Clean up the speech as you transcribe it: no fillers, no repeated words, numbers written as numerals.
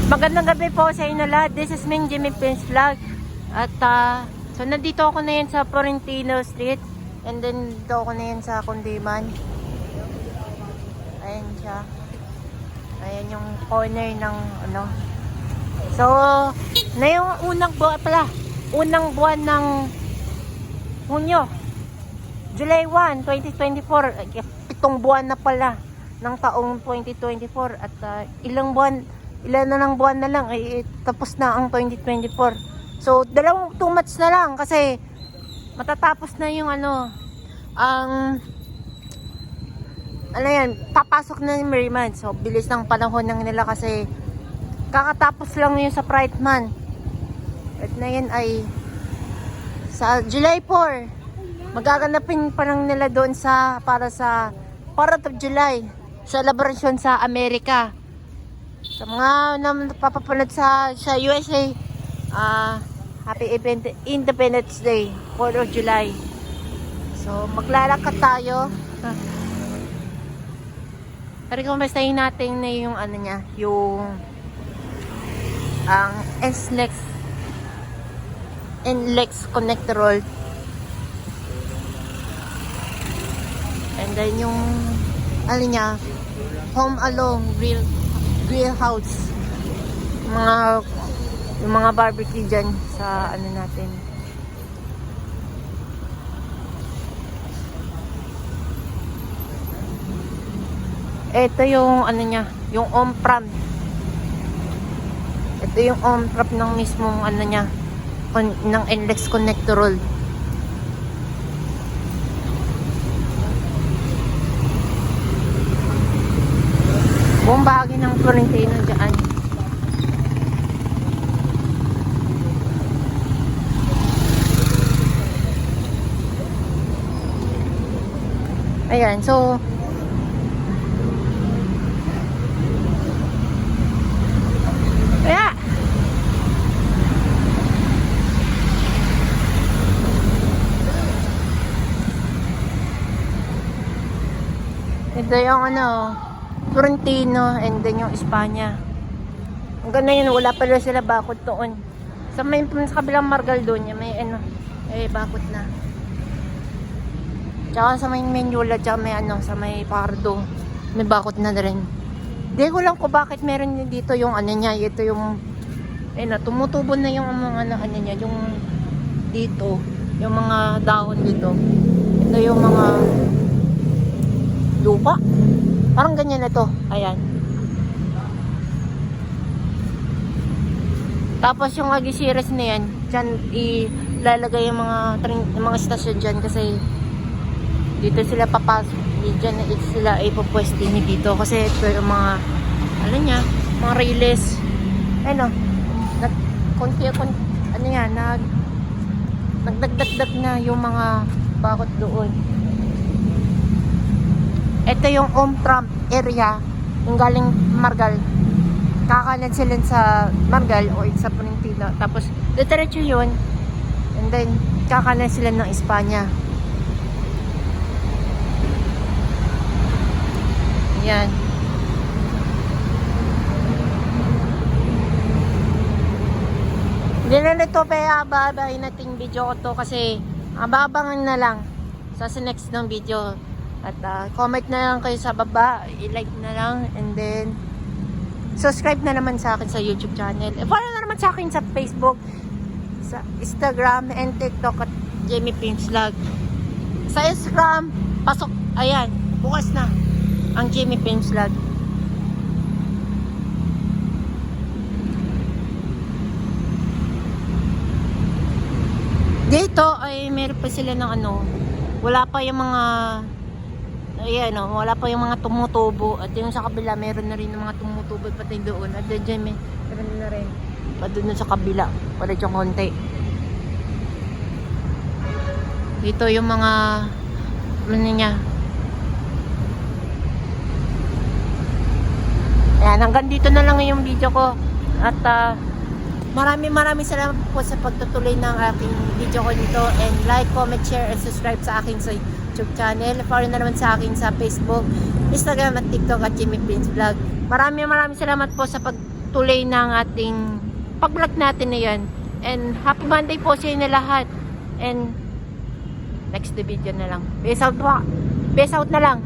Magandang gabi po sa inyo lahat. This is Ming Jimmy Pins Vlog. At so nandito ako na yan sa Florentino Street. And then dito ako na yan sa Kundiman. Ayan siya. Ayan yung corner ng ano. So na yung unang buwan ng Hunyo, July 1, 2024. 7 buwan na pala ng taong 2024. At ilan na lang buwan na lang ay tapos na ang 2024. So 2 months na lang kasi matatapos na yung papasok na yung Merry Month. So bilis ng panahon ng nila kasi kakatapos lang yun sa Pride Month. At na yun ay sa July 4 magaganapin pa lang nila doon para sa 4th of July celebration sa Amerika. Sa mga napapapanood sa USA, Happy Independence Day, 4th of July. So, maglalakad tayo. Pero kung bastahin natin na yung ang NLEX Connector Road. And then yung Home Alone Grill House, yung mga barbecue dyan sa natin. Ito yung yung on-ramp. Ito yung on-ramp ng mismong ng NLEX Connector Road. Buong bahagi ng Florentino dyan. Ayan, so ito yung Florentino and then yung Espanya. Ang ganda yun, wala pala sila bakod doon. Sa kabilang Margal doon, may bakod na. Tsaka sa may Menyola, tsaka may sa may Pardo, may bakod na rin. Di ko lang ko bakit meron dito yung ito yung tumutubo na yung mga niya, yung dito, yung mga dahon dito. Ito yung mga lupa. Parang ganyan na to. Ayan. Tapos yung Agisiras na yan, dyan ilalagay yung mga stasyon dyan kasi dito sila papasok. Dyan sila ipopwesting dito kasi ito yung mga mga railes. Nagdagdag na yung mga bakod doon. Ito yung on-ramp area, yung galing Margal. Kakanan sila sa Margal o sa Florentino. Tapos, diretso yun. And then, kakanan sila ng Espanya. Yan. Hindi na ito bababahin nating video ko to kasi abangan na lang sa next ng video. At comment na lang kayo sa baba, i-like na lang, and then subscribe na naman sa akin sa YouTube channel. Follow na naman sa akin sa Facebook, sa Instagram, and TikTok at Jamie Pins Vlog. Sa Instagram, pasok, ayan, bukas na ang Jamie Pins Vlog. Dito ay meron pa sila ng wala pa yung mga wala pa yung mga tumutubo. At yung sa kabila meron na rin ng mga tumutubo pati doon. At dyan meron na rin pa doon sa kabila, wala dyan konti. Dito yung mga niya. Ayan, hanggang dito na lang yung video ko. At Maraming salamat po sa pagtutuloy ng aking video ko nito, and like, comment, share, and subscribe sa aking sa YouTube channel. Follow na naman sa akin sa Facebook, Instagram at TikTok at Jimmy Prince Vlog. Maraming salamat po sa pagtuloy ng ating pag-vlog natin na yan. And happy Monday po sa inyo lahat. And next video na lang. Peace out po. Peace out na lang.